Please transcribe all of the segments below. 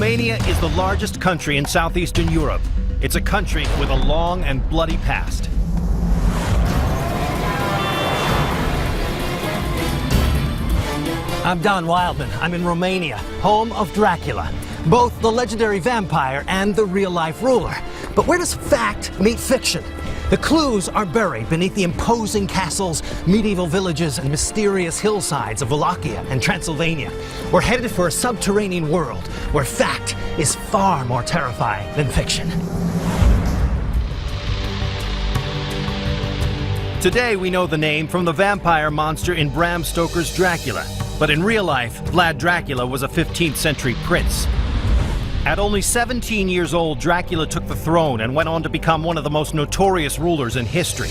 Romania is the largest country in southeastern Europe. It's a country with a long and bloody past. I'm Don Wildman. I'm in Romania, home of Dracula, both the legendary vampire and the real-life ruler. But where does fact meet fiction? The clues are buried beneath the imposing castles, medieval villages, and mysterious hillsides of Wallachia and Transylvania. We're headed for a subterranean world where fact is far more terrifying than fiction. Today we know the name from the vampire monster in Bram Stoker's Dracula. But in real life, Vlad Dracula was a 15th century prince. At only 17 years old, Dracula took the throne and went on to become one of the most notorious rulers in history.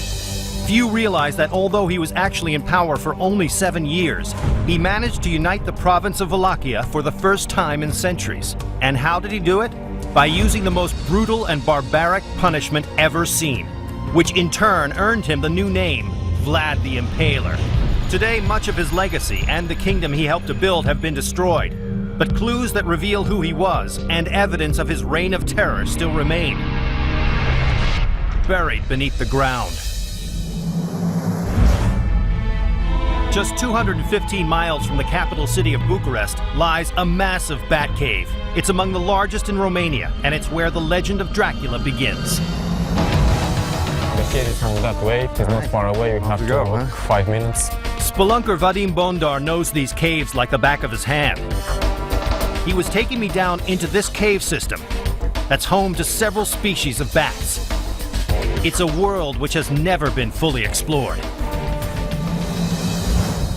Few realize that although he was actually in power for only 7 years, he managed to unite the province of Wallachia for the first time in centuries. And how did he do it? By using the most brutal and barbaric punishment ever seen, which in turn earned him the new name, Vlad the Impaler. Today, much of his legacy and the kingdom he helped to build have been destroyed. But clues that reveal who he was and evidence of his reign of terror still remain, buried beneath the ground. Just 215 miles from the capital city of Bucharest lies a massive bat cave. It's among the largest in Romania, and it's where the legend of Dracula begins. The cave is from that way. It's not far away. You have to walk 5 minutes. Spelunker Vadim Bondar knows these caves like the back of his hand. He was taking me down into this cave system that's home to several species of bats. It's a world which has never been fully explored.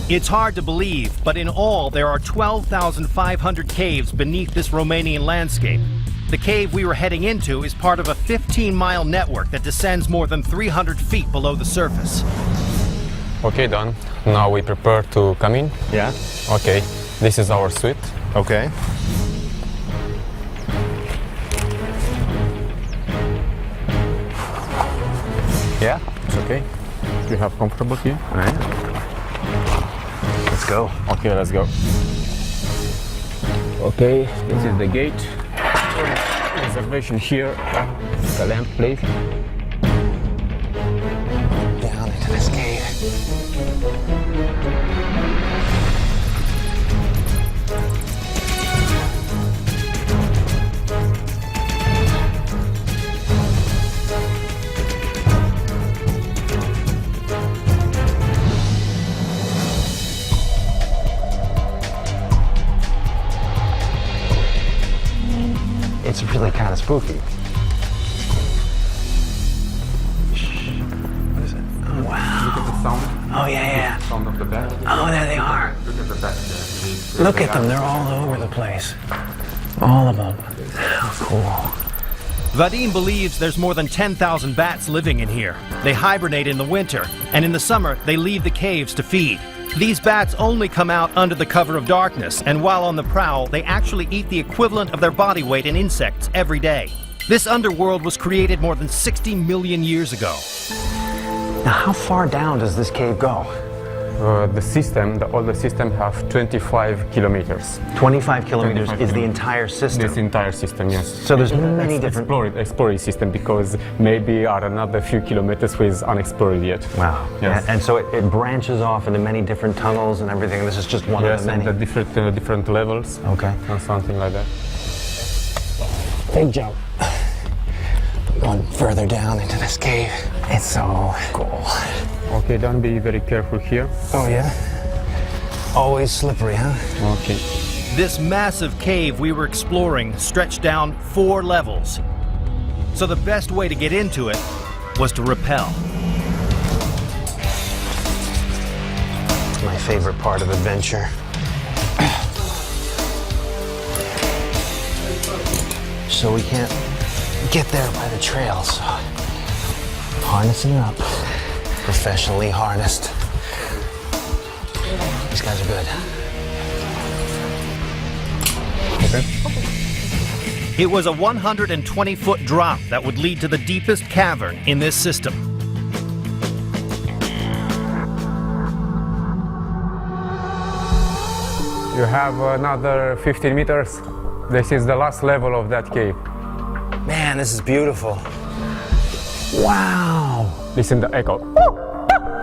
It's hard to believe, but in all there are 12,500 caves beneath this Romanian landscape. The cave we were heading into is part of a 15-mile network that descends more than 300 feet below the surface. Okay, Don. Now we prepare to come in. Yeah? Okay. This is our suite. Okay. Yeah, it's okay. You have comfortable here? All right. Let's go. Okay, let's go. Okay, this is the gate. Reservation here. The lamp, please. Down into this cave. It's really kind of spooky. What is it? Oh, wow. Look at the sound. Oh, yeah. Sound of the bat. Oh, there they are. Look at the bat there. Look at them. They're all over the place. All of them. How cool. Vadim believes there's more than 10,000 bats living in here. They hibernate in the winter, and in the summer they leave the caves to feed. These bats only come out under the cover of darkness, and while on the prowl, they actually eat the equivalent of their body weight in insects every day. This underworld was created more than 60 million years ago. Now, how far down does this cave go? The older system have 25 kilometers. 25 kilometers 25 is the entire system. This entire system, yes. So there's many different... Exploring system, because maybe are another few kilometers which is unexplored yet. Wow. Yes. And so it branches off into many different tunnels and everything. This is just one of the many. Yes, and the different levels. Okay. And something like that. Big jump. Going further down into this cave. It's so cool. Okay, don't be very careful here. Oh, yeah? Always slippery, huh? Okay. This massive cave we were exploring stretched down 4 levels. So the best way to get into it was to rappel. It's my favorite part of adventure. So we can't get there by the trail, so harnessing up. Professionally harnessed. These guys are good. Okay. It was a 120-foot drop that would lead to the deepest cavern in this system. You have another 15 meters. This is the last level of that cave. Man, this is beautiful. Wow. Listen to the echo.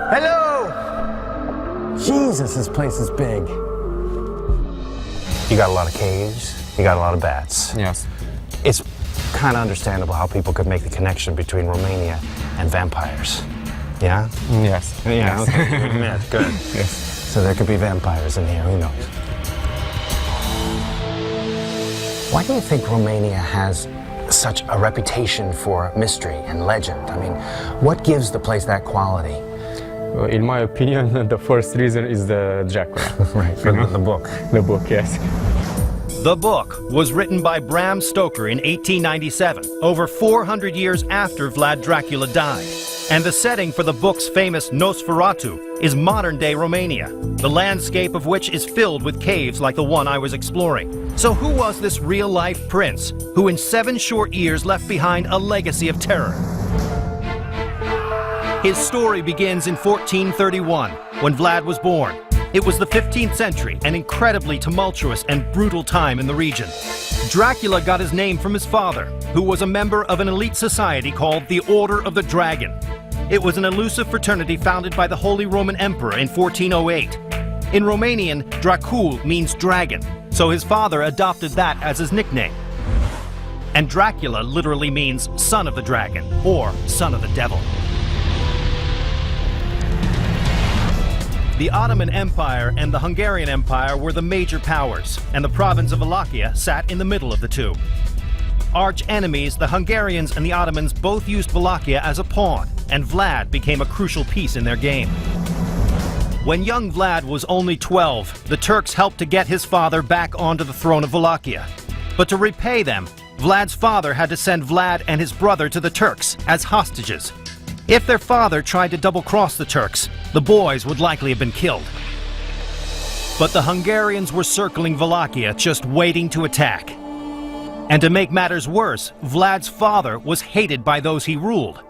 Hello! Jesus, this place is big. You got a lot of caves, you got a lot of bats. Yes. It's kind of understandable how people could make the connection between Romania and vampires. Yeah? Yes. Yeah, Yes. okay. Good admit. Good. Yes. So there could be vampires in here, who knows? Why do you think Romania has such a reputation for mystery and legend? I mean, what gives the place that quality? In my opinion, the first reason is the Dracula. Right, from the book. The book, yes. The book was written by Bram Stoker in 1897, over 400 years after Vlad Dracula died. And the setting for the book's famous Nosferatu is modern-day Romania, the landscape of which is filled with caves like the one I was exploring. So who was this real-life prince who in 7 short years left behind a legacy of terror? His story begins in 1431, when Vlad was born. It was the 15th century, an incredibly tumultuous and brutal time in the region. Dracula got his name from his father, who was a member of an elite society called the Order of the Dragon. It was an elusive fraternity founded by the Holy Roman Emperor in 1408. In Romanian, Dracul means dragon, so his father adopted that as his nickname. And Dracula literally means son of the dragon, or son of the devil. The Ottoman Empire and the Hungarian Empire were the major powers, and the province of Wallachia sat in the middle of the two. Arch enemies, the Hungarians and the Ottomans both used Wallachia as a pawn, and Vlad became a crucial piece in their game. When young Vlad was only 12, the Turks helped to get his father back onto the throne of Wallachia. But to repay them, Vlad's father had to send Vlad and his brother to the Turks as hostages. If their father tried to double-cross the Turks, the boys would likely have been killed. But the Hungarians were circling Wallachia, just waiting to attack. And to make matters worse, Vlad's father was hated by those he ruled.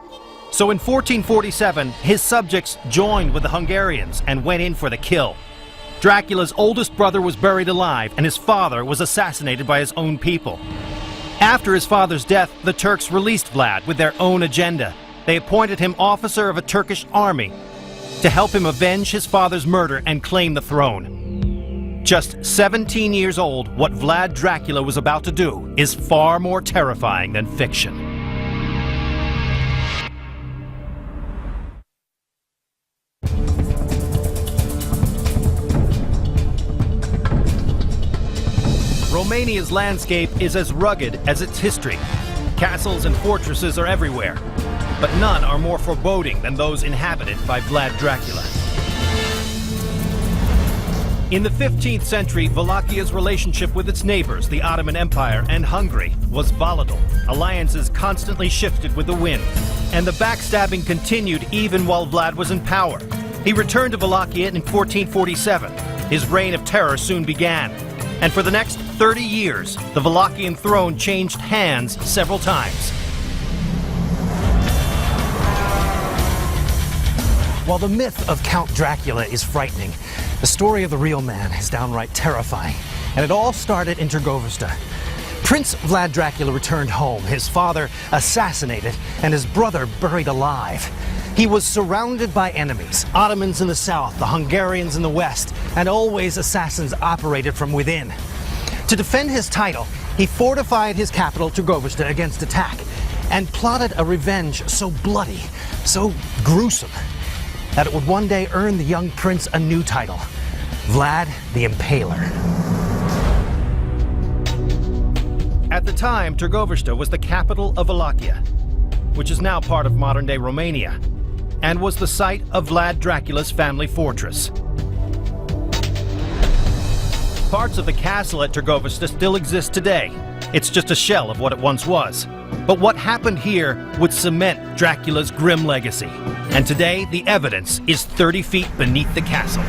So in 1447, his subjects joined with the Hungarians and went in for the kill. Dracula's oldest brother was buried alive, and his father was assassinated by his own people. After his father's death, the Turks released Vlad with their own agenda. They appointed him officer of a Turkish army to help him avenge his father's murder and claim the throne. Just 17 years old, what Vlad Dracula was about to do is far more terrifying than fiction. Romania's landscape is as rugged as its history. Castles and fortresses are everywhere, but none are more foreboding than those inhabited by Vlad Dracula. In the 15th century, Wallachia's relationship with its neighbors, the Ottoman Empire and Hungary, was volatile. Alliances constantly shifted with the wind, and the backstabbing continued even while Vlad was in power. He returned to Wallachia in 1447. His reign of terror soon began, and for the next 30 years, the Wallachian throne changed hands several times. While the myth of Count Dracula is frightening, the story of the real man is downright terrifying. And it all started in Trgovista. Prince Vlad Dracula returned home, his father assassinated, and his brother buried alive. He was surrounded by enemies, Ottomans in the south, the Hungarians in the west, and always assassins operated from within. To defend his title, he fortified his capital, Trgovista, against attack, and plotted a revenge so bloody, so gruesome, that it would one day earn the young prince a new title, Vlad the Impaler. At the time, Trgovista was the capital of Wallachia, which is now part of modern-day Romania, and was the site of Vlad Dracula's family fortress. Parts of the castle at Trgovista still exist today. It's just a shell of what it once was. But what happened here would cement Dracula's grim legacy. And today, the evidence is 30 feet beneath the castle.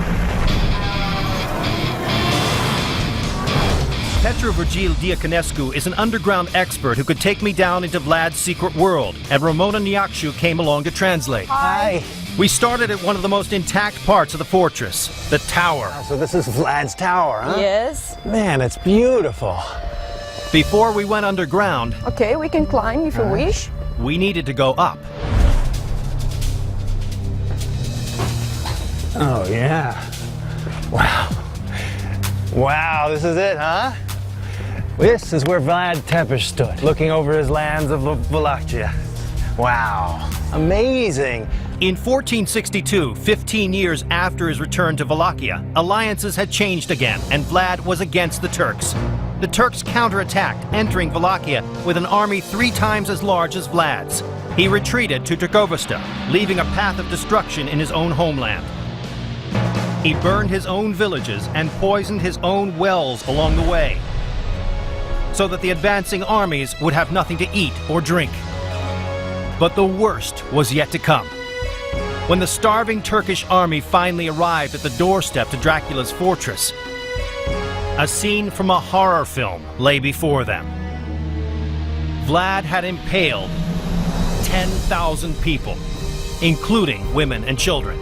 Petru Virgil Diaconescu is an underground expert who could take me down into Vlad's secret world, and Ramona Niakshu came along to translate. Hi. We started at one of the most intact parts of the fortress, the tower. So this is Vlad's tower, huh? Yes. Man, it's beautiful. Before we went underground, Okay, we can climb if you wish. we needed to go up. Oh, yeah. Wow. Wow, this is it, huh? This is where Vlad Tepes stood, looking over his lands of Wallachia. Wow. Amazing. In 1462, 15 years after his return to Wallachia, alliances had changed again, and Vlad was against the Turks. The Turks counterattacked, entering Wallachia with an army 3 times as large as Vlad's. He retreated to Dracula, leaving a path of destruction in his own homeland. He burned his own villages and poisoned his own wells along the way, so that the advancing armies would have nothing to eat or drink. But the worst was yet to come. When the starving Turkish army finally arrived at the doorstep to Dracula's fortress, a scene from a horror film lay before them. Vlad had impaled 10,000 people, including women and children.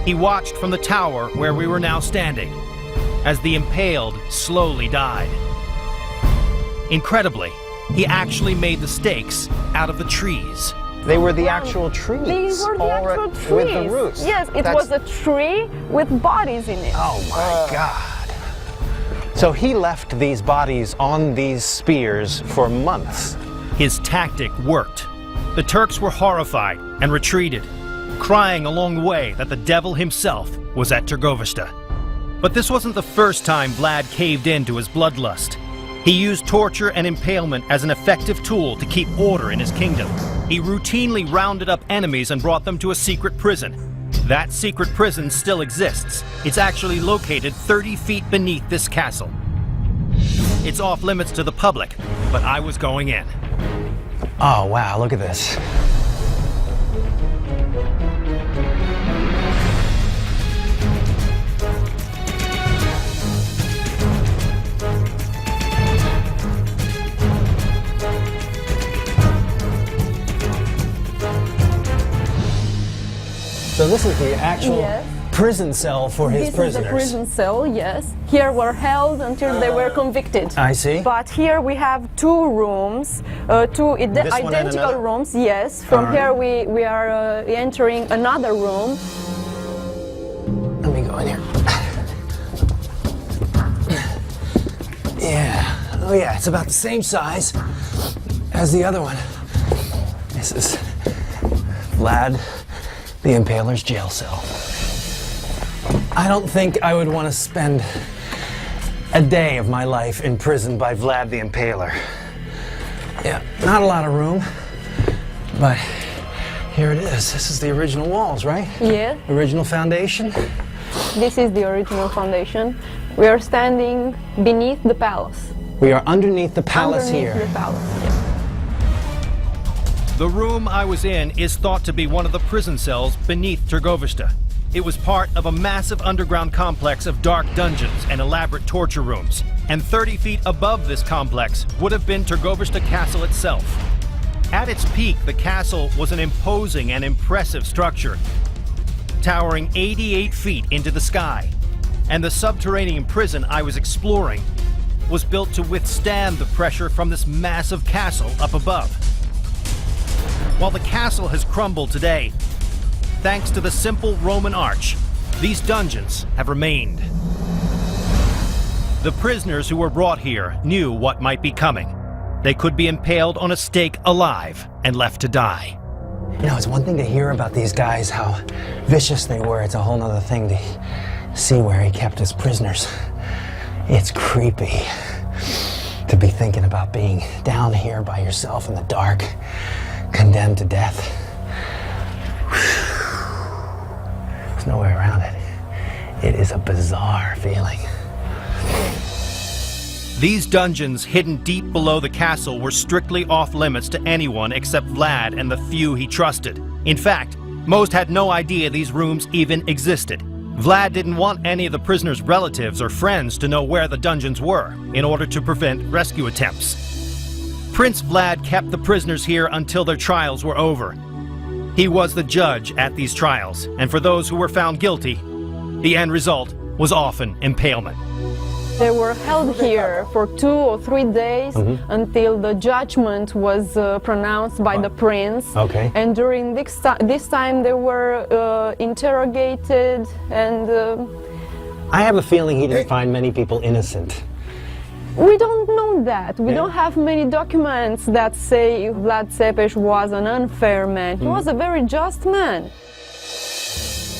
He watched from the tower where we were now standing, as the impaled slowly died. Incredibly, he actually made the stakes out of the trees. They were the actual trees. These were the actual trees. With the roots. Yes, it was a tree with bodies in it. Oh my God. So he left these bodies on these spears for months. His tactic worked. The Turks were horrified and retreated, crying along the way that the devil himself was at Trgovista. But this wasn't the first time Vlad caved in to his bloodlust. He used torture and impalement as an effective tool to keep order in his kingdom. He routinely rounded up enemies and brought them to a secret prison. That secret prison still exists. It's actually located 30 feet beneath this castle. It's off limits to the public, but I was going in. Oh wow, look at this. So this is the actual prison cell for his prisoners. This is the prison cell, yes. Here were held until they were convicted. I see. But here we have 2 rooms, 2 identical rooms, yes. From here we are entering another room. Let me go in here. Yeah. Oh yeah, it's about the same size as the other one. This is Vlad the Impaler's jail cell. I don't think I would want to spend a day of my life in prison by Vlad the Impaler. Yeah, not a lot of room, but here it is. This is the original walls, right? Yeah. Original foundation. This is the original foundation. We are standing beneath the palace. We are underneath the palace Underneath here. the palace, yeah. The room I was in is thought to be one of the prison cells beneath Trgovista. It was part of a massive underground complex of dark dungeons and elaborate torture rooms. And 30 feet above this complex would have been Trgovista Castle itself. At its peak, the castle was an imposing and impressive structure, towering 88 feet into the sky. And the subterranean prison I was exploring was built to withstand the pressure from this massive castle up above. While the castle has crumbled today, thanks to the simple Roman arch, these dungeons have remained. The prisoners who were brought here knew what might be coming. They could be impaled on a stake alive and left to die. You know, it's one thing to hear about these guys, how vicious they were. It's a whole other thing to see where he kept his prisoners. It's creepy to be thinking about being down here by yourself in the dark, condemned to death. There's no way around it. It is a bizarre feeling. These dungeons hidden deep below the castle were strictly off limits to anyone except Vlad and the few he trusted. In fact, most had no idea these rooms even existed. Vlad didn't want any of the prisoners' relatives or friends to know where the dungeons were in order to prevent rescue attempts. Prince Vlad kept the prisoners here until their trials were over. He was the judge at these trials, and for those who were found guilty, the end result was often impalement. They were held here for 2 or 3 days until the judgment was pronounced by the prince. Okay. And during this time they were interrogated and... I have a feeling he didn't find many people innocent. We don't know that. We don't have many documents that say Vlad Țepeș was an unfair man. He was a very just man.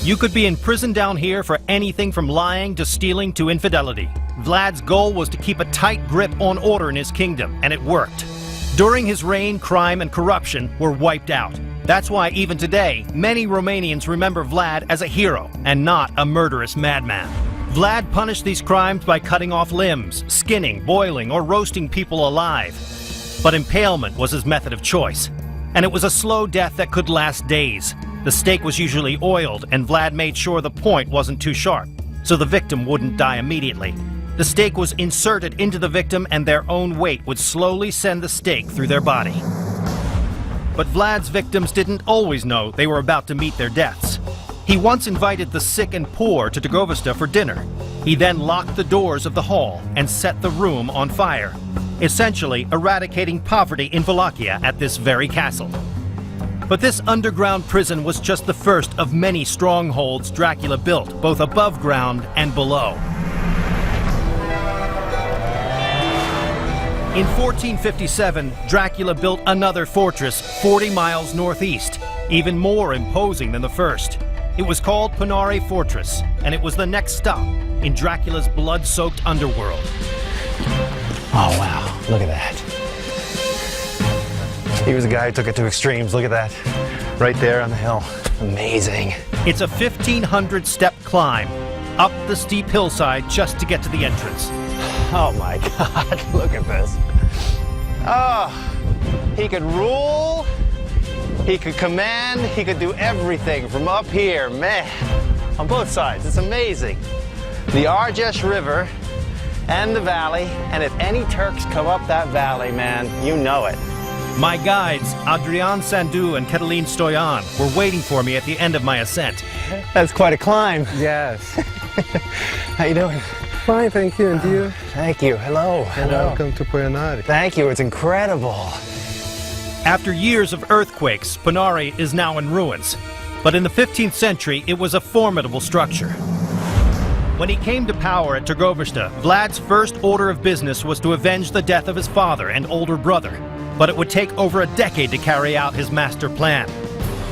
You could be in prison down here for anything from lying to stealing to infidelity. Vlad's goal was to keep a tight grip on order in his kingdom, and it worked. During his reign, crime and corruption were wiped out. That's why even today, many Romanians remember Vlad as a hero and not a murderous madman. Vlad punished these crimes by cutting off limbs, skinning, boiling, or roasting people alive. But impalement was his method of choice, and it was a slow death that could last days. The stake was usually oiled, and Vlad made sure the point wasn't too sharp, so the victim wouldn't die immediately. The stake was inserted into the victim, and their own weight would slowly send the stake through their body. But Vlad's victims didn't always know they were about to meet their deaths. He once invited the sick and poor to Târgovăște for dinner. He then locked the doors of the hall and set the room on fire, essentially eradicating poverty in Wallachia at this very castle. But this underground prison was just the first of many strongholds Dracula built, both above ground and below. In 1457, Dracula built another fortress 40 miles northeast, even more imposing than the first. It was called Pânare Fortress, and it was the next stop in Dracula's blood-soaked underworld. Oh, wow. Look at that. He was a guy who took it to extremes. Look at that. Right there on the hill. Amazing. It's a 1,500-step climb up the steep hillside just to get to the entrance. Oh, my God. Look at this. Oh, he could rule. He could command, he could do everything from up here, man, on both sides. It's amazing. The Argeș River and the valley, and if any Turks come up that valley, man, you know it. My guides, Adrian Sandu and Cătălin Stoian, were waiting for me at the end of my ascent. That's quite a climb. Yes. How you doing? Fine, thank you. And you? Thank you. Hello. Hello. Welcome to Pânare. Thank you. It's incredible. After years of earthquakes, Pânare is now in ruins. But in the 15th century, it was a formidable structure. When he came to power at Târgovăște, Vlad's first order of business was to avenge the death of his father and older brother. But it would take over a decade to carry out his master plan.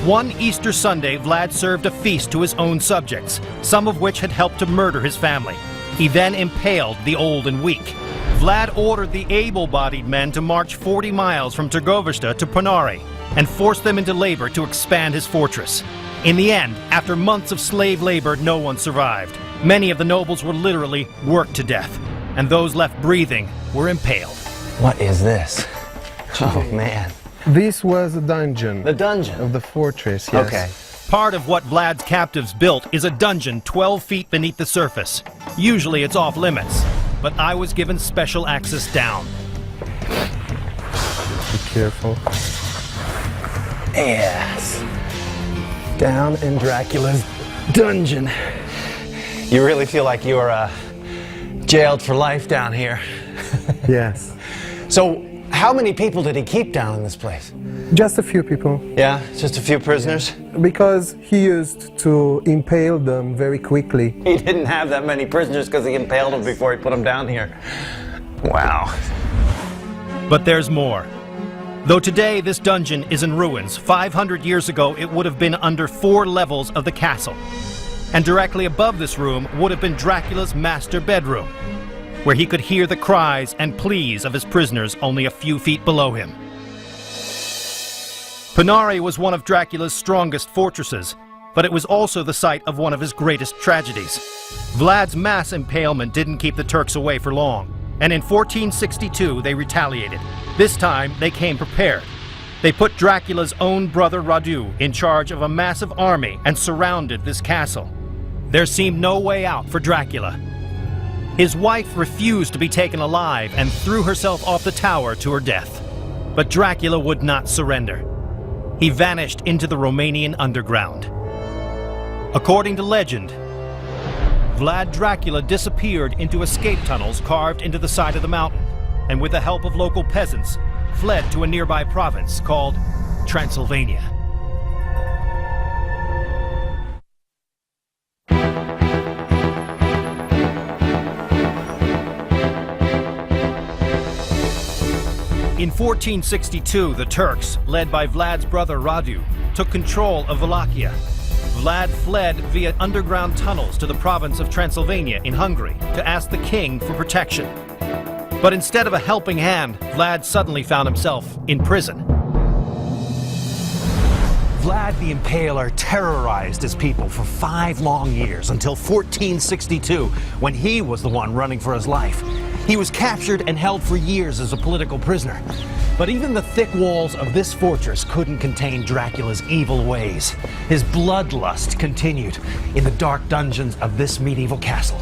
One Easter Sunday, Vlad served a feast to his own subjects, some of which had helped to murder his family. He then impaled the old and weak. Vlad ordered the able-bodied men to march 40 miles from Târgovăște to Pânare and forced them into labor to expand his fortress. In the end, after months of slave labor, no one survived. Many of the nobles were literally worked to death, and those left breathing were impaled. What is this? Oh, man. This was a dungeon. The dungeon? Of the fortress, yes. Okay. Part of what Vlad's captives built is a dungeon 12 feet beneath the surface. Usually it's off limits, but I was given special access down. Be careful. Yes. Down in Dracula's dungeon. You really feel like you're jailed for life down here. Yes. So, how many people did he keep down in this place? Just a few people. Yeah, just a few prisoners? Because he used to impale them very quickly. He didn't have that many prisoners because he impaled them before he put them down here. Wow. But there's more. Though today this dungeon is in ruins, 500 years ago it would have been under 4 levels of the castle. And directly above this room would have been Dracula's master bedroom, where he could hear the cries and pleas of his prisoners only a few feet below him. Pânare was one of Dracula's strongest fortresses, but it was also the site of one of his greatest tragedies. Vlad's mass impalement didn't keep the Turks away for long, and in 1462 they retaliated. This time they came prepared. They put Dracula's own brother Radu in charge of a massive army and surrounded this castle. There seemed no way out for Dracula. His wife refused to be taken alive and threw herself off the tower to her death. But Dracula would not surrender. He vanished into the Romanian underground. According to legend, Vlad Dracula disappeared into escape tunnels carved into the side of the mountain, and with the help of local peasants, fled to a nearby province called Transylvania. In 1462, the Turks, led by Vlad's brother Radu, took control of Wallachia. Vlad fled via underground tunnels to the province of Transylvania in Hungary to ask the king for protection. But instead of a helping hand, Vlad suddenly found himself in prison. Vlad the Impaler terrorized his people for 5 long years until 1462, when he was the one running for his life. He was captured and held for years as a political prisoner. But even the thick walls of this fortress couldn't contain Dracula's evil ways. His bloodlust continued in the dark dungeons of this medieval castle.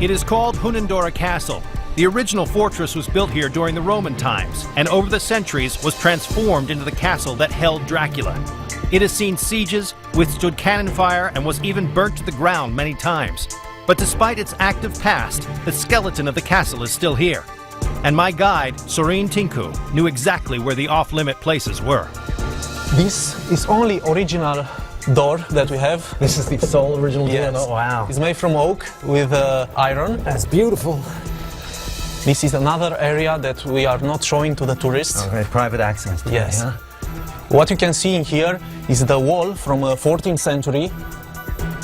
It is called Hunandora Castle. The original fortress was built here during the Roman times, and over the centuries was transformed into the castle that held Dracula. It has seen sieges, withstood cannon fire, and was even burnt to the ground many times. But despite its active past, the skeleton of the castle is still here. And my guide, Sorin Tinku, knew exactly where the off-limit places were. This is only original door that we have. This is the sole original door? Yes. Oh, wow. It's made from oak with iron. That's beautiful. This is another area that we are not showing to the tourists. Okay, private access. Yes. Huh? What you can see in here is the wall from 14th century.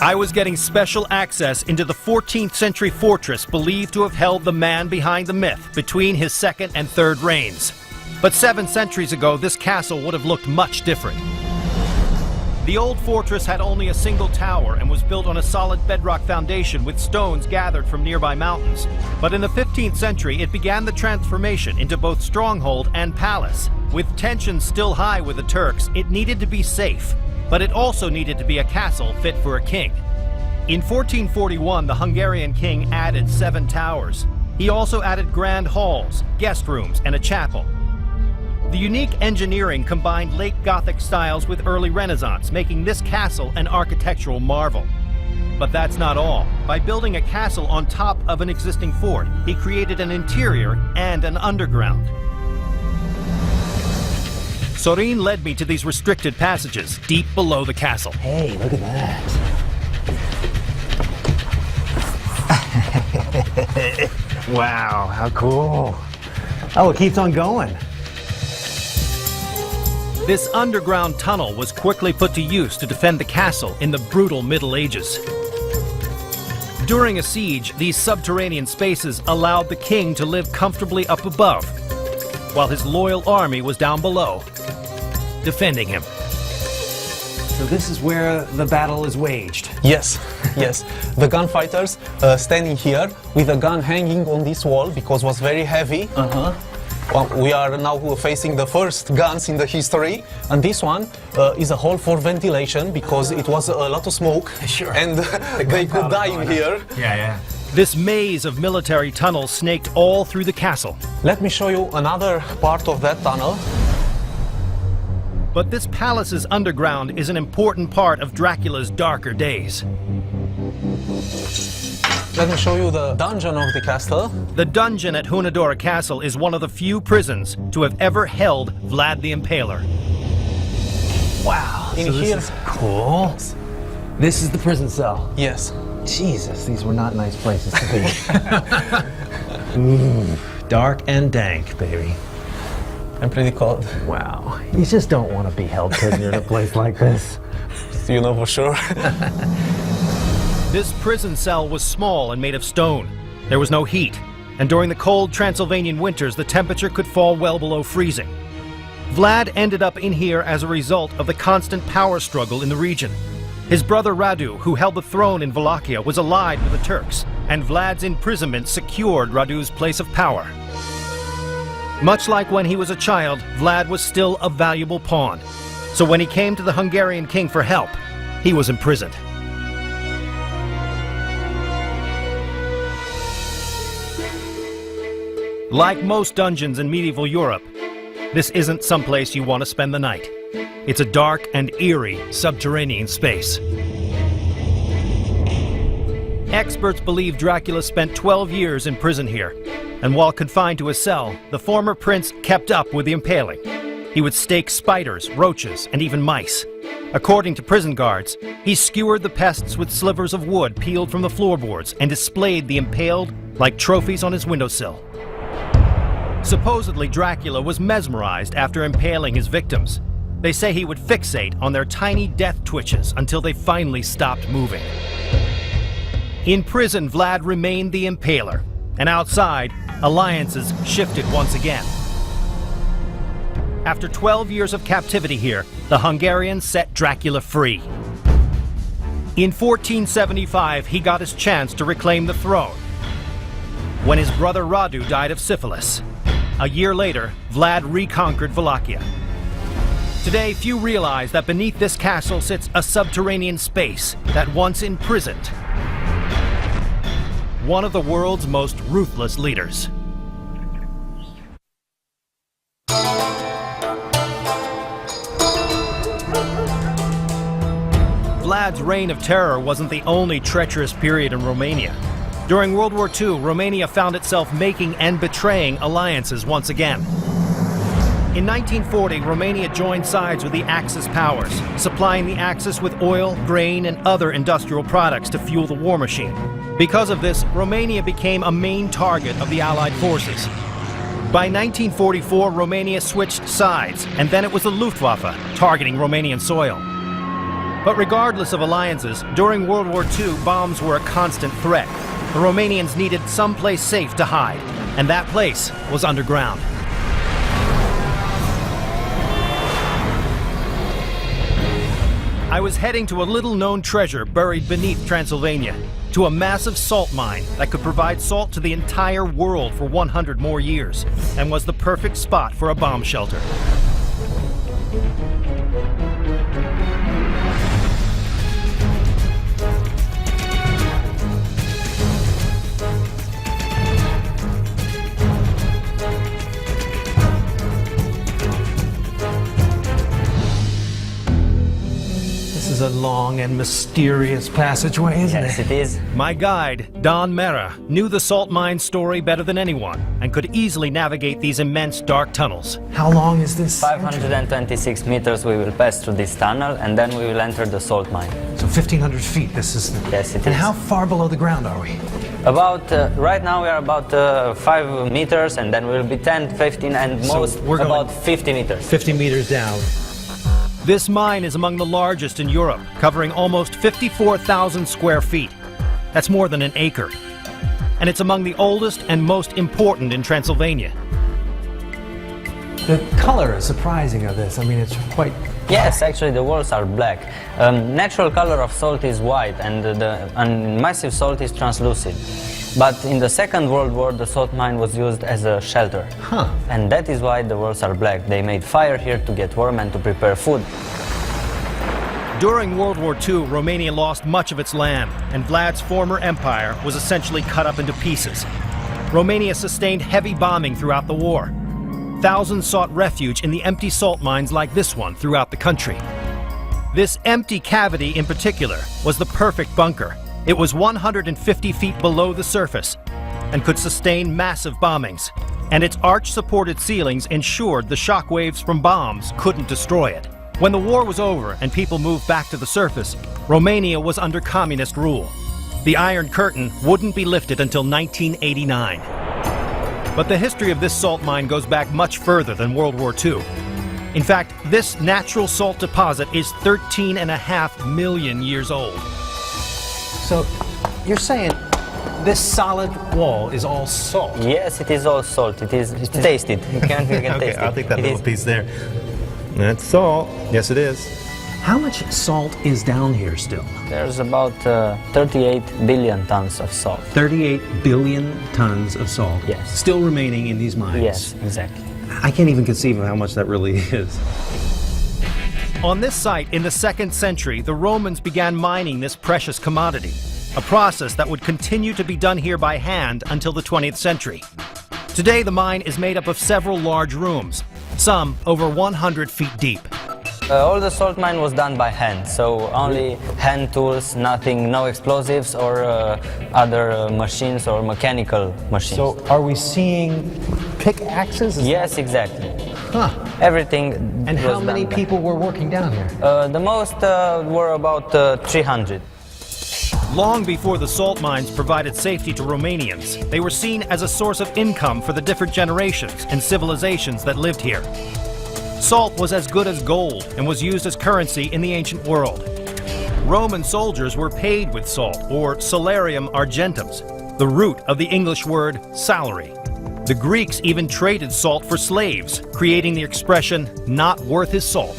I was getting special access into the 14th century fortress believed to have held the man behind the myth between his second and third reigns. But 7 centuries ago, this castle would have looked much different. The old fortress had only a single tower and was built on a solid bedrock foundation with stones gathered from nearby mountains. But in the 15th century, it began the transformation into both stronghold and palace. With tensions still high with the Turks, it needed to be safe. But it also needed to be a castle fit for a king. In 1441, the Hungarian king added 7 towers. He also added grand halls, guest rooms, and a chapel. The unique engineering combined late Gothic styles with early Renaissance, making this castle an architectural marvel. But that's not all. By building a castle on top of an existing fort, he created an interior and an underground. Sorin led me to these restricted passages deep below the castle. Hey, look at that. Wow, how cool. Oh, it keeps on going. This underground tunnel was quickly put to use to defend the castle in the brutal Middle Ages. During a siege, these subterranean spaces allowed the king to live comfortably up above, while his loyal army was down below, defending him. So this is where the battle is waged. Yes, yes. The gunfighters standing here with a gun hanging on this wall because it was very heavy. Well, we are now facing the first guns in the history, and this one is a hole for ventilation because it was a lot of smoke. Sure. And they could die in here. Yeah. This maze of military tunnels snaked all through the castle. Let me show you another part of that tunnel. But this palace's underground is an important part of Dracula's darker days. Let me show you the dungeon of the castle. The dungeon at Hunandora Castle is one of the few prisons to have ever held Vlad the Impaler. Wow. In so here. this is cool. This is the prison cell. Yes. Jesus, these were not nice places to be. Dark and dank, baby. I'm pretty cold. Wow. You just don't want to be held prisoner in a place like this. You know for sure. This prison cell was small and made of stone. There was no heat, and during the cold Transylvanian winters, the temperature could fall well below freezing. Vlad ended up in here as a result of the constant power struggle in the region. His brother Radu, who held the throne in Wallachia, was allied with the Turks, and Vlad's imprisonment secured Radu's place of power. Much like when he was a child, Vlad was still a valuable pawn. So when he came to the Hungarian king for help, he was imprisoned. Like most dungeons in medieval Europe, this isn't someplace you want to spend the night. It's a dark and eerie subterranean space. Experts believe Dracula spent 12 years in prison here, and while confined to a cell, the former prince kept up with the impaling. He would stake spiders, roaches, and even mice. According to prison guards, he skewered the pests with slivers of wood peeled from the floorboards and displayed the impaled like trophies on his windowsill. Supposedly, Dracula was mesmerized after impaling his victims. They say he would fixate on their tiny death twitches until they finally stopped moving. In prison, Vlad remained the impaler, and outside, alliances shifted once again. After 12 years of captivity here, the Hungarians set Dracula free. In 1475, he got his chance to reclaim the throne when his brother Radu died of syphilis. A year later, Vlad reconquered Wallachia. Today, few realize that beneath this castle sits a subterranean space that once imprisoned one of the world's most ruthless leaders. Vlad's reign of terror wasn't the only treacherous period in Romania. During World War II, Romania found itself making and betraying alliances once again. In 1940, Romania joined sides with the Axis powers, supplying the Axis with oil, grain, and other industrial products to fuel the war machine. Because of this, Romania became a main target of the Allied forces. By 1944, Romania switched sides, and then it was the Luftwaffe targeting Romanian soil. But regardless of alliances, during World War II, bombs were a constant threat. The Romanians needed someplace safe to hide, and that place was underground. I was heading to a little-known treasure buried beneath Transylvania, to a massive salt mine that could provide salt to the entire world for 100 more years, and was the perfect spot for a bomb shelter. This is a long and mysterious passageway, isn't Yes, it? it is. My guide, Don Mera, knew the salt mine story better than anyone and could easily navigate these immense dark tunnels. How long is this? 526 meters we will pass through this tunnel, and then we will enter the salt mine. So 1,500 feet, this is... Yes, it And is. how far below the ground are we? About, right now we are about 5 meters, and then we will be 10, 15, and So most we're going- about 50 meters. 50 meters down. This mine is among the largest in Europe, covering almost 54,000 square feet. That's more than an acre. And it's among the oldest and most important in Transylvania. The color is surprising of this. I mean, it's quite... Yes, actually the walls are black. Natural color of salt is white, and massive salt is translucent. But in the Second World War, the salt mine was used as a shelter. Huh. And that is why the walls are black. They made fire here to get warm and to prepare food. During World War II, Romania lost much of its land, and Vlad's former empire was essentially cut up into pieces. Romania sustained heavy bombing throughout the war. Thousands sought refuge in the empty salt mines like this one throughout the country. This empty cavity in particular was the perfect bunker. It was 150 feet below the surface and could sustain massive bombings, and its arch-supported ceilings ensured the shockwaves from bombs couldn't destroy it. When the war was over and people moved back to the surface, Romania was under communist rule. The Iron Curtain wouldn't be lifted until 1989. But the history of this salt mine goes back much further than World War II. In fact, this natural salt deposit is 13.5 million years old. So, you're saying this solid wall is all salt? Yes, it is all salt. It's tasted. You can taste it. I'll take that It little is- piece there. That's salt. Yes, it is. How much salt is down here still? There's about 38 billion tons of salt. 38 billion tons of salt. Yes. Still remaining in these mines. Yes, exactly. I can't even conceive of how much that really is. On this site in the 2nd century, the Romans began mining this precious commodity, a process that would continue to be done here by hand until the 20th century. Today, the mine is made up of several large rooms, some over 100 feet deep. All the salt mine was done by hand, so only hand tools, nothing, no explosives or other machines or mechanical machines. So are we seeing pickaxes? Yes, exactly. Huh. Everything. And how was many done by- people were working down here? The most were about 300. Long before the salt mines provided safety to Romanians, they were seen as a source of income for the different generations and civilizations that lived here. Salt was as good as gold and was used as currency in the ancient world. Roman soldiers were paid with salt, or salarium argentum's, the root of the English word salary. The Greeks even traded salt for slaves, creating the expression, not worth his salt.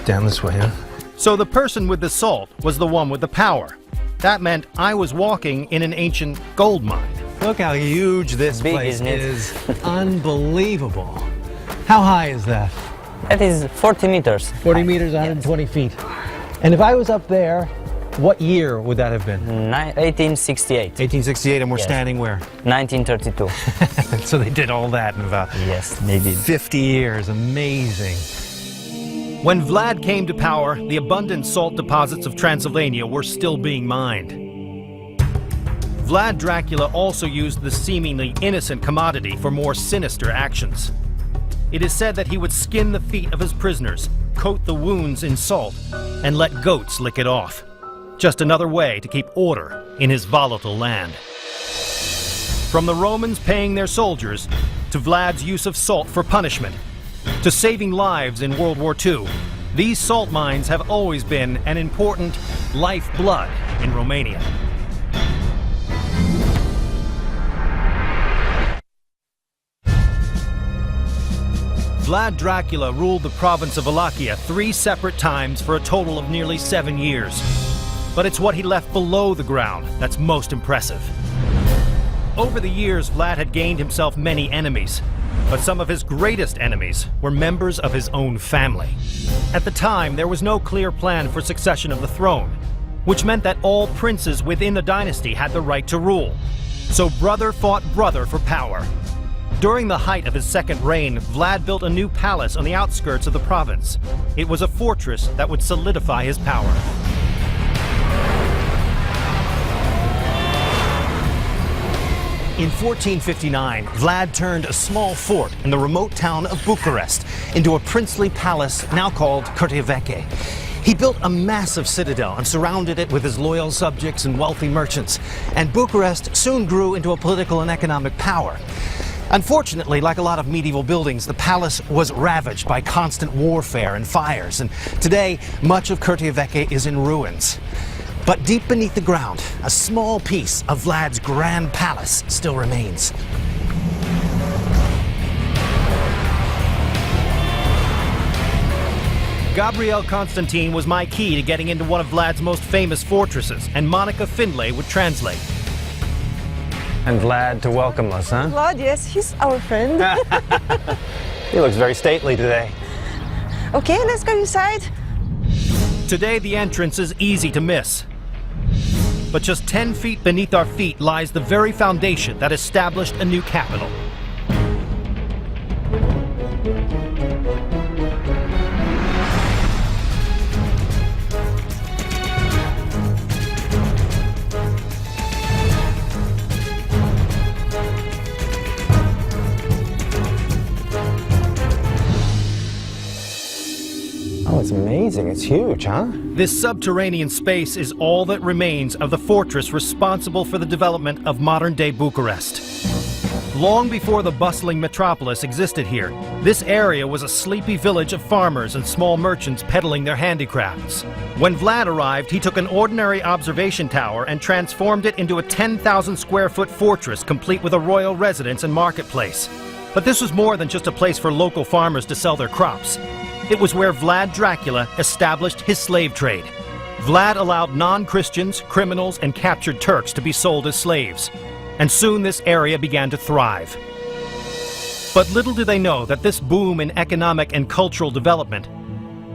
Down this way, huh? So the person with the salt was the one with the power. That meant I was walking in an ancient gold mine. Look how huge this Big, place isn't it? is. Unbelievable. How high is that? That is 40 meters. 40 meters, 120 feet. And if I was up there, what year would that have been? 1868, 1868, and we're Yes. standing where? 1932. So they did all that in about Yes, they did. 50 years. Amazing. When Vlad came to power, the abundant salt deposits of Transylvania were still being mined. Vlad Dracula also used the seemingly innocent commodity for more sinister actions. It is said that he would skin the feet of his prisoners, coat the wounds in salt, and let goats lick it off. Just another way to keep order in his volatile land. From the Romans paying their soldiers, to Vlad's use of salt for punishment, to saving lives in World War II, these salt mines have always been an important lifeblood in Romania. Vlad Dracula ruled the province of Wallachia 3 separate times for a total of nearly 7 years. But it's what he left below the ground that's most impressive. Over the years, Vlad had gained himself many enemies, but some of his greatest enemies were members of his own family. At the time, there was no clear plan for succession of the throne, which meant that all princes within the dynasty had the right to rule. So brother fought brother for power. During the height of his second reign, Vlad built a new palace on the outskirts of the province. It was a fortress that would solidify his power. In 1459, Vlad turned a small fort in the remote town of Bucharest into a princely palace now called Curtea Veche. He built a massive citadel and surrounded it with his loyal subjects and wealthy merchants, and Bucharest soon grew into a political and economic power. Unfortunately, like a lot of medieval buildings, the palace was ravaged by constant warfare and fires, and today much of Curtea Veche is in ruins. But deep beneath the ground, a small piece of Vlad's grand palace still remains. Gabriel Constantine was my key to getting into one of Vlad's most famous fortresses, and Monica Findlay would translate. And Vlad to welcome us, huh? Vlad, yes, he's our friend. He looks very stately today. Okay, let's go inside. Today the entrance is easy to miss. But just 10 feet beneath our feet lies the very foundation that established a new capital. Oh, it's amazing. It's huge, huh? This subterranean space is all that remains of the fortress responsible for the development of modern-day Bucharest. Long before the bustling metropolis existed here, this area was a sleepy village of farmers and small merchants peddling their handicrafts. When Vlad arrived, he took an ordinary observation tower and transformed it into a 10,000 square foot fortress complete with a royal residence and marketplace. But this was more than just a place for local farmers to sell their crops. It was where Vlad Dracula established his slave trade. Vlad allowed non-Christians, criminals, and captured Turks to be sold as slaves. And soon this area began to thrive. But little do they know that this boom in economic and cultural development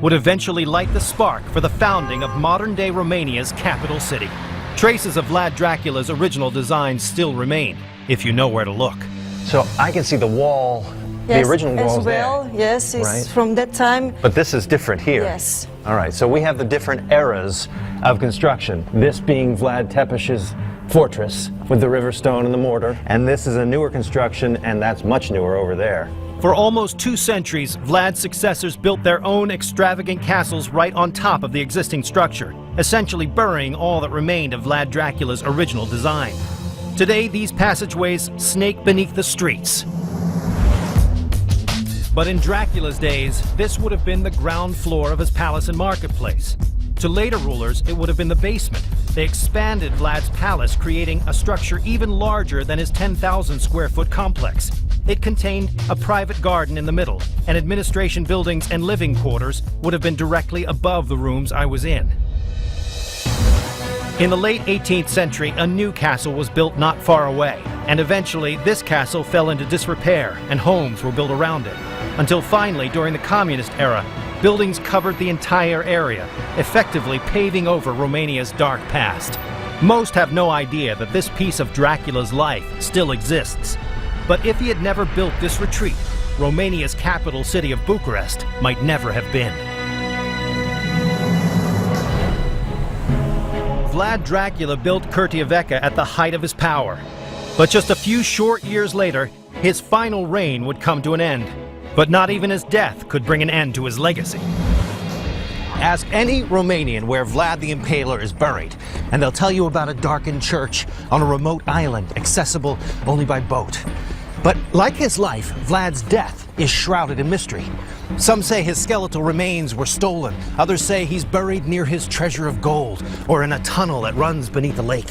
would eventually light the spark for the founding of modern-day Romania's capital city. Traces of Vlad Dracula's original design still remain, if you know where to look. So I can see the wall The original as wall's well. there. Yes, it's Right. from that time. But this is different here. Yes. All right, so we have the different eras of construction. This being Vlad Tepes's fortress with the river stone and the mortar. And this is a newer construction, and that's much newer over there. For almost 2 centuries, Vlad's successors built their own extravagant castles right on top of the existing structure, essentially burying all that remained of Vlad Dracula's original design. Today, these passageways snake beneath the streets. But in Dracula's days, this would have been the ground floor of his palace and marketplace. To later rulers, it would have been the basement. They expanded Vlad's palace, creating a structure even larger than his 10,000 square foot complex. It contained a private garden in the middle, and administration buildings and living quarters would have been directly above the rooms I was in. In the late 18th century, a new castle was built not far away, and eventually this castle fell into disrepair and homes were built around it. Until finally, during the communist era, buildings covered the entire area, effectively paving over Romania's dark past. Most have no idea that this piece of Dracula's life still exists. But if he had never built this retreat, Romania's capital city of Bucharest might never have been. Vlad Dracula built Curtea Veche at the height of his power. But just a few short years later, his final reign would come to an end. But not even his death could bring an end to his legacy. Ask any Romanian where Vlad the Impaler is buried, and they'll tell you about a darkened church on a remote island, accessible only by boat. But like his life, Vlad's death is shrouded in mystery. Some say his skeletal remains were stolen. Others say he's buried near his treasure of gold, or in a tunnel that runs beneath the lake.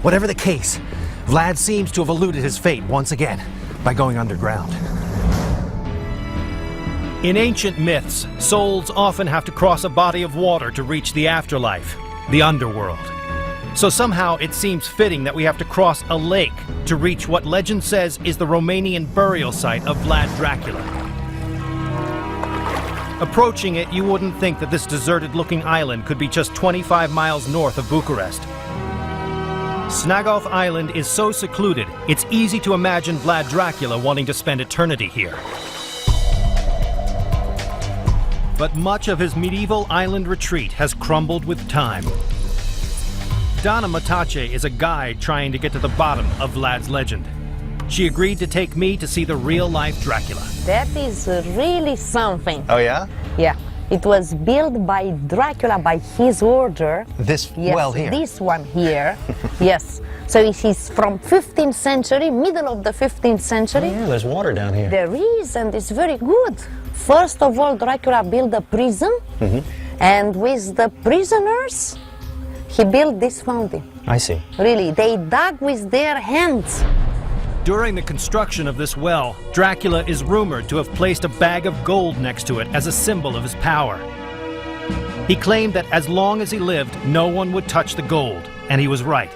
Whatever the case, Vlad seems to have eluded his fate once again by going underground. In ancient myths, souls often have to cross a body of water to reach the afterlife, the underworld. So somehow it seems fitting that we have to cross a lake to reach what legend says is the Romanian burial site of Vlad Dracula. Approaching it, you wouldn't think that this deserted-looking island could be just 25 miles north of Bucharest. Snagov Island is so secluded, it's easy to imagine Vlad Dracula wanting to spend eternity here. But much of his medieval island retreat has crumbled with time. Dana Matache is a guide trying to get to the bottom of Vlad's legend. She agreed to take me to see the real-life Dracula. That is really something. Oh, yeah? Yeah. It was built by Dracula by his order. This Yes, well here? this one here. Yes. So it is from 15th century, middle of the 15th century. Yeah, there's water down here. There is, and it's very good. First of all, Dracula built a prison, and with the prisoners, he built this fountain. I see. Really, they dug with their hands. During the construction of this well, Dracula is rumored to have placed a bag of gold next to it as a symbol of his power. He claimed that as long as he lived, no one would touch the gold, and he was right.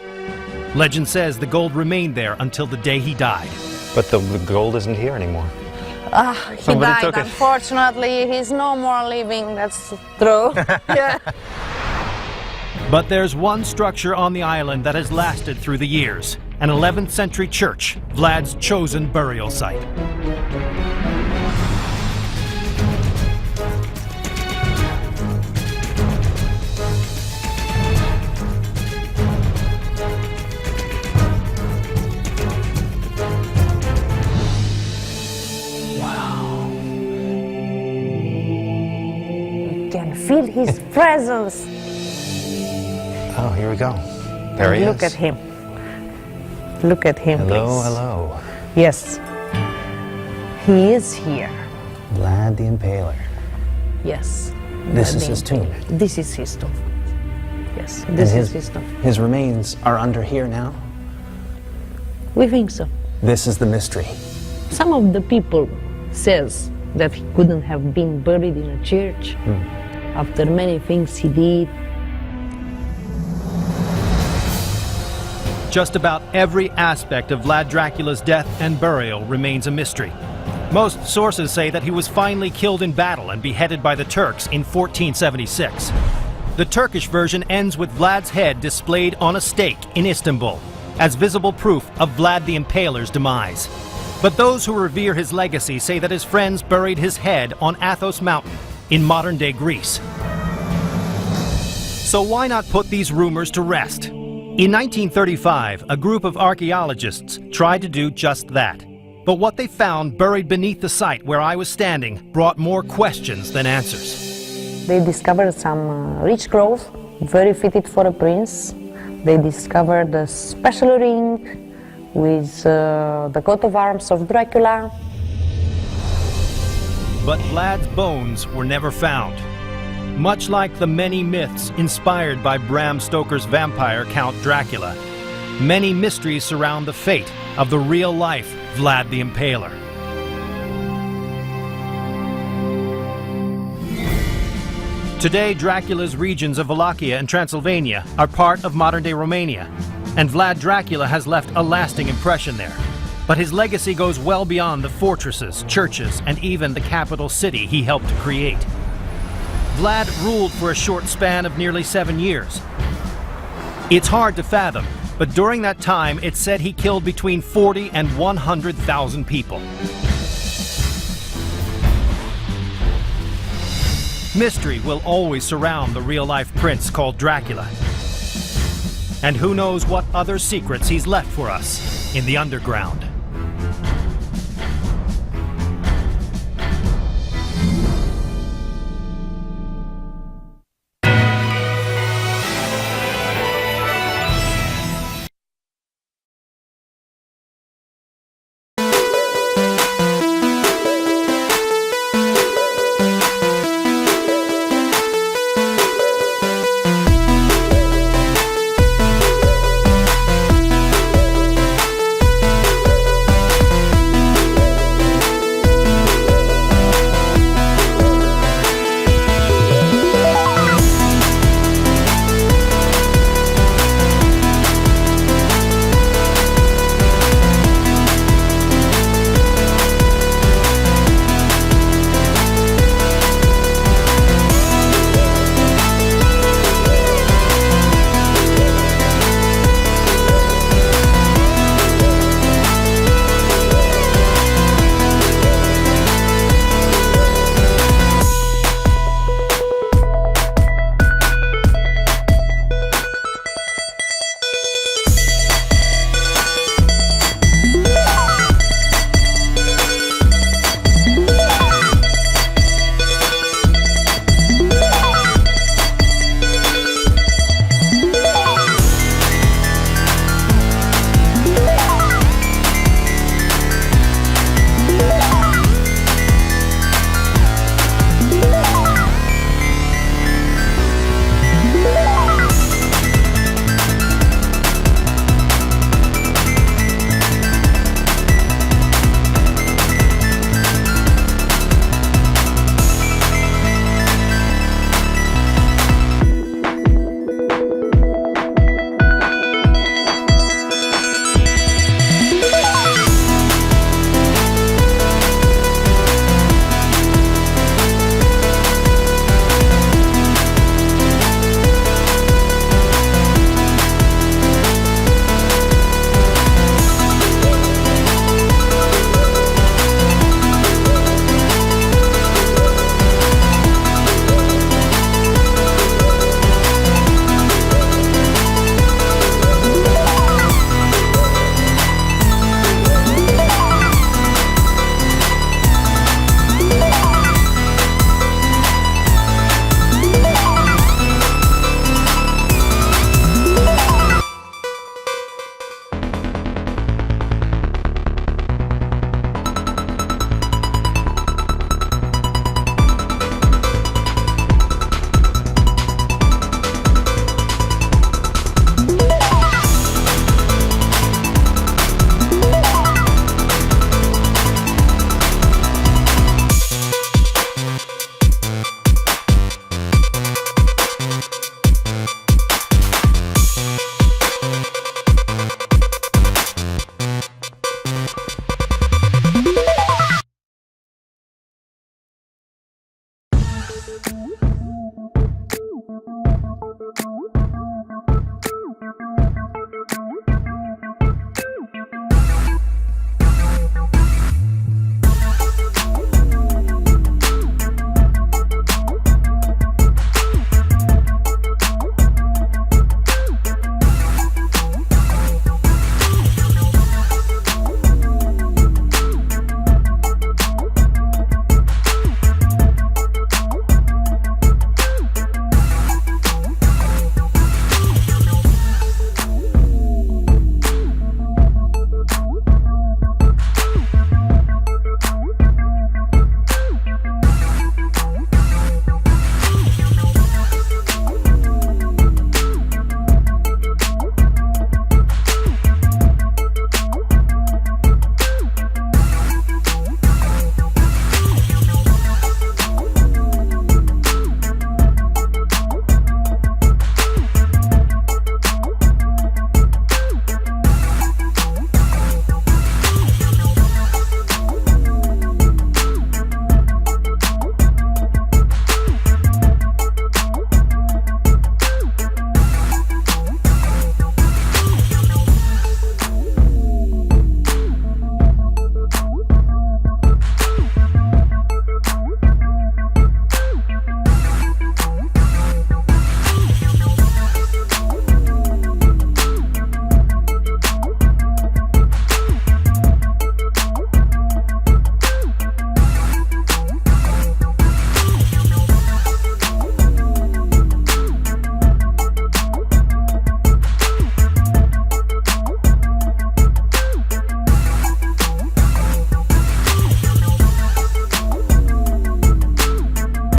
Legend says the gold remained there until the day he died. But the gold isn't here anymore. He Somebody died, took it. unfortunately. He's no more living, that's true. Yeah. But there's one structure on the island that has lasted through the years. An 11th century church, Vlad's chosen burial site. You can feel his presence. Oh, here we go. There he is. Look at him. Look at him, Hello, please. hello. Yes. He is here. Vlad the Impaler. Yes. This is his tomb. This is his tomb. Yes, this is his tomb. His remains are under here now. We think so. This is the mystery. Some of the people says that he couldn't have been buried in a church after many things he did. Just about every aspect of Vlad Dracula's death and burial remains a mystery. Most sources say that he was finally killed in battle and beheaded by the Turks in 1476. The Turkish version ends with Vlad's head displayed on a stake in Istanbul, as visible proof of Vlad the Impaler's demise. But those who revere his legacy say that his friends buried his head on Athos Mountain in modern-day Greece. So why not put these rumors to rest? In 1935, a group of archaeologists tried to do just that. But what they found buried beneath the site where I was standing brought more questions than answers. They discovered some rich growth, very fitted for a prince. They discovered a special ring with the coat of arms of Dracula. But Vlad's bones were never found. Much like the many myths inspired by Bram Stoker's vampire Count Dracula, many mysteries surround the fate of the real-life Vlad the Impaler. Today, Dracula's regions of Wallachia and Transylvania are part of modern-day Romania, and Vlad Dracula has left a lasting impression there. But his legacy goes well beyond the fortresses, churches, and even the capital city he helped to create. Vlad ruled for a short span of nearly 7 years. It's hard to fathom, but during that time, it's said he killed between 40 and 100,000 people. Mystery will always surround the real-life prince called Dracula. And who knows what other secrets he's left for us in the underground.